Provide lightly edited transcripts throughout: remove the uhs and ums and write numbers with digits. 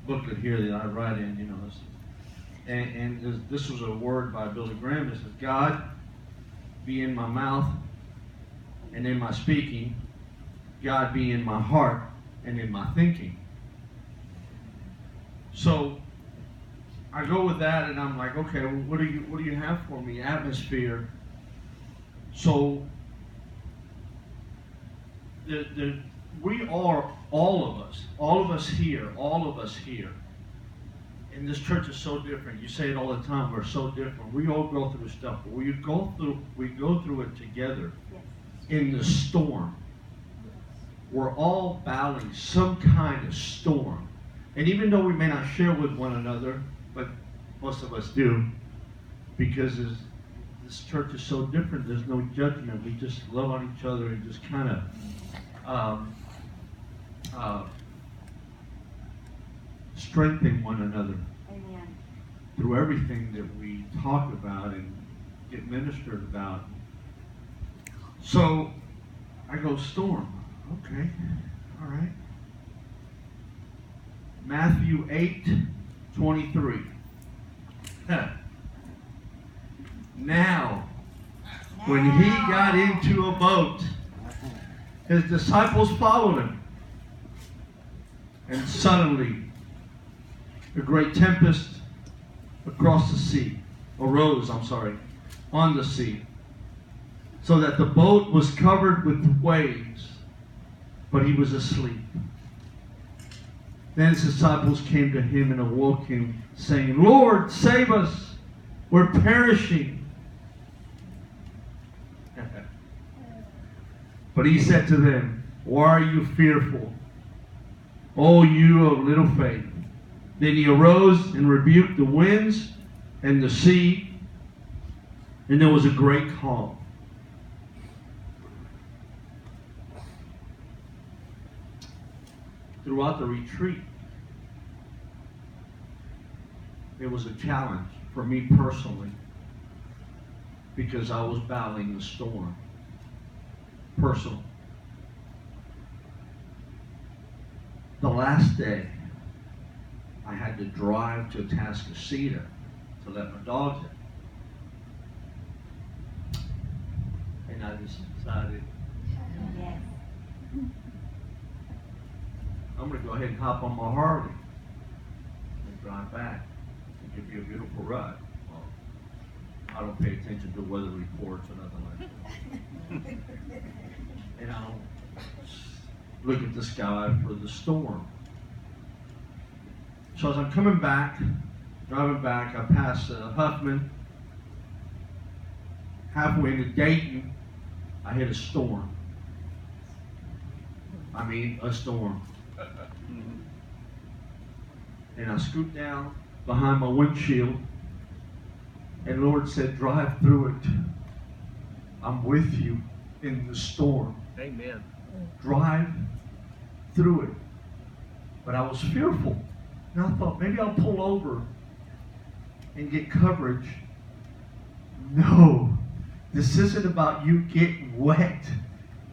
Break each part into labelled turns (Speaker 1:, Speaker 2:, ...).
Speaker 1: booklet here that I write in, and this was a word by Billy Graham. It says, God be in my mouth and in my speaking, God be in my heart and in my thinking. So I go with that, and I'm like, okay, well, what do you have for me? Atmosphere. So we are all of us here, and this church is so different. You say it all the time. We're so different. We all go through stuff, but we go through it together.
Speaker 2: Yes.
Speaker 1: In the storm. We're all battling some kind of storm, and even though we may not share with one another, but most of us do, because this church is so different. There's no judgment. We just love on each other and just kind of strengthen one another.
Speaker 2: Amen.
Speaker 1: Through everything that we talk about and get ministered about. So I go, storm. Okay, all right. Matthew 8:23. Now, when he got into a boat, his disciples followed him. And suddenly, a great tempest arose on the sea, so that the boat was covered with waves, but he was asleep. Then his disciples came to him and awoke him, saying, Lord, save us, we're perishing. But he said to them, why are you fearful, O you of little faith? Then he arose and rebuked the winds and the sea, and there was a great calm. Throughout the retreat, it was a challenge for me personally, because I was battling the storm. Personal. The last day, I had to drive to Atascocita to let my dogs in. And I just decided,
Speaker 2: Yes.
Speaker 1: I'm going to go ahead and hop on my Harley and drive back. It could be a beautiful ride. Well, I don't pay attention to weather reports or nothing like that. And I don't look at the sky for the storm. So as I'm driving back, I pass Huffman. Halfway to Dayton, I hit a storm. I mean, a storm. And I scooped down behind my windshield, and the Lord said, drive through it. I'm with you in the storm.
Speaker 3: Amen.
Speaker 1: Drive through it. But I was fearful. And I thought, maybe I'll pull over and get coverage. No, this isn't about you getting wet.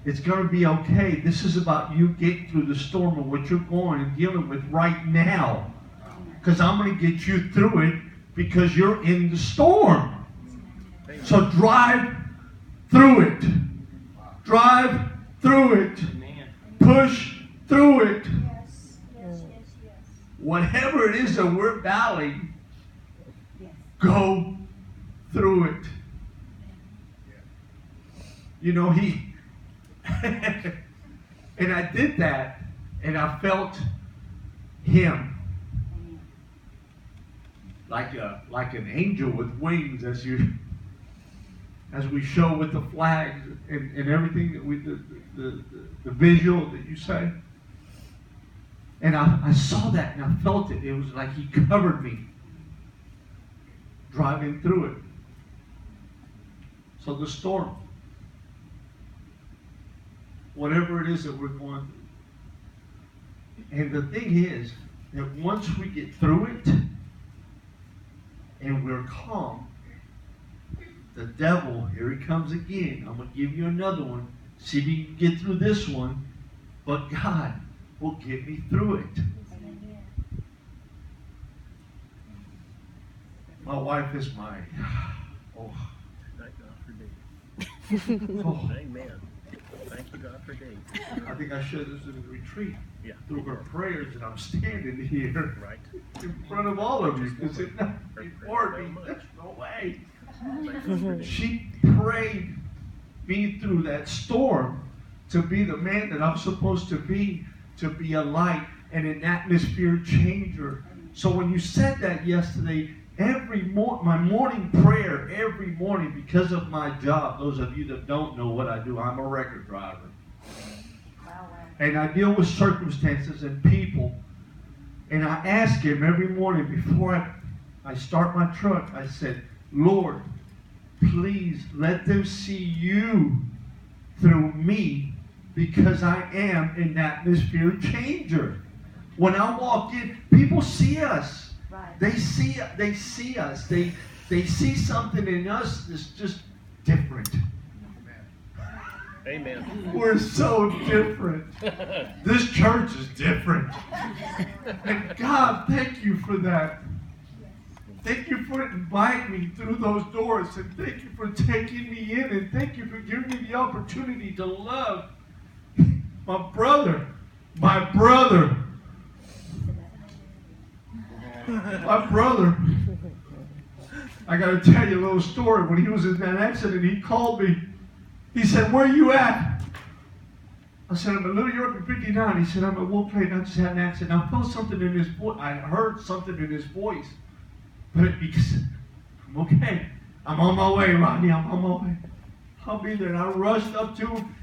Speaker 1: It's going to be okay. This is about you getting through the storm of what you're going and dealing with right now. Because I'm going to get you through it because you're in the storm. So drive through it. Drive through it. Push through it.
Speaker 2: Yes.
Speaker 1: Whatever it is that we're battling,
Speaker 2: Yes.
Speaker 1: go through it. You know, and I did that, and I felt him like an angel with wings, as we show with the flags and everything that we the visual that you say. And I saw that and I felt it. It was like he covered me driving through it. So the storm, whatever it is that we're going through. And the thing is that once we get through it and we're calm, the devil, here he comes again. I'm going to give you another one. See if you can get through this one. But God will get me through it. My wife is my, oh,
Speaker 3: Thank God for Dave.
Speaker 1: oh.
Speaker 3: Amen. Thank you, God, for Dave.
Speaker 1: I think I shared this in the retreat.
Speaker 3: Yeah.
Speaker 1: Through her prayers, and I'm standing here
Speaker 3: Right.
Speaker 1: in front of all of you because it not before me. There's no way. She prayed me through that storm to be the man that I'm supposed to be a light and an atmosphere changer. So when you said that yesterday, my morning prayer every morning, because of my job, those of you that don't know what I do, I'm a record driver. And I deal with circumstances and people. And I ask him every morning before I start my truck, I said, Lord, please let them see you through me, because I am an atmosphere changer. When I walk in, people see us.
Speaker 2: Right.
Speaker 1: They see us. They see something in us that's just different.
Speaker 3: Amen.
Speaker 1: We're so different. This church is different. And God, thank you for that. Thank you for inviting me through those doors, and thank you for taking me in, and thank you for giving me the opportunity to love my brother. My brother. I got to tell you a little story. When he was in that accident, he called me. He said, where are you at? I said, I'm at Little York in 59. He said, I'm at Wolf Plate. I just had an accident. I felt something in his voice. I heard something in his voice. But he said, I'm okay. I'm on my way, Rodney. I'm on my way. I'll be there. And I rushed up to him.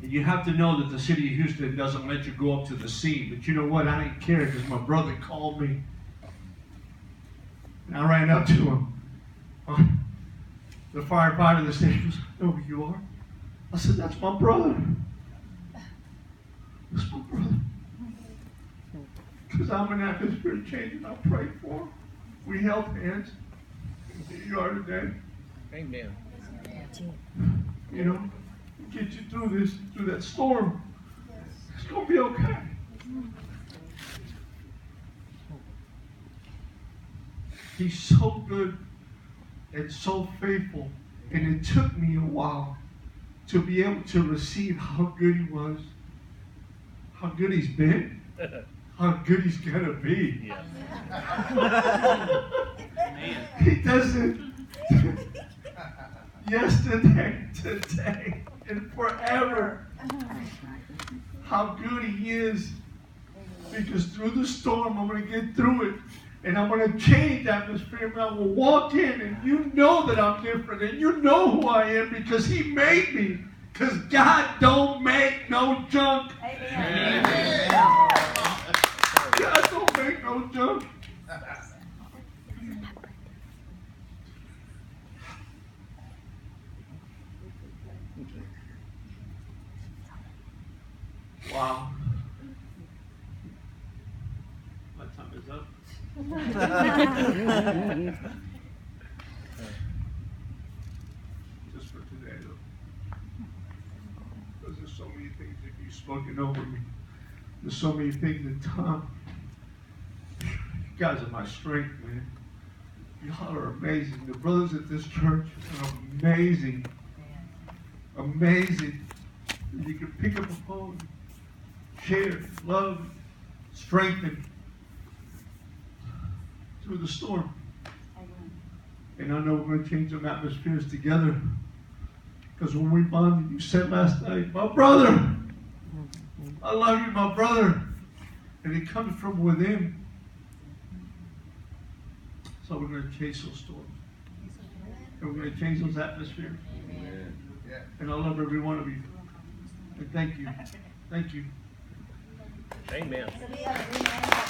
Speaker 1: And you have to know that the city of Houston doesn't let you go up to the scene. But you know what? I didn't care because my brother called me. And I ran up to him. The firefighter in the station goes, "Oh, you are?" I said, "That's my brother. That's my brother." Because I'm an atmosphere change, and I prayed for him. We held hands. Here you are today.
Speaker 3: Amen.
Speaker 1: You know, get you through that storm. It's going to be okay. He's so good and so faithful. And it took me a while to be able to receive how good he was, how good he's been, how good he's going to be.
Speaker 3: Yes.
Speaker 1: He does it yesterday, today, and forever. How good he is. Because through the storm, I'm going to get through it. And I'm going to change atmosphere. And I will walk in, and you know that I'm different. And you know who I am because he made me. Because God don't make no junk.
Speaker 2: Amen.
Speaker 1: God don't make no junk. Wow. My time is up. Just for today, though. Because there's so many things that you've spoken over me. There's so many things that Tom. You guys are my strength, man. Y'all are amazing. The brothers at this church are amazing. Amazing. You can pick up a phone, share, love, strengthen through the storm. And I know we're going to change some atmospheres together. Because when we bonded, you said last night, my brother, I love you, my brother. And it comes from within. So we're going to chase those storms. And we're going to change those atmospheres. And I love every one of you. And thank you. Thank you.
Speaker 3: Amen.
Speaker 2: So we have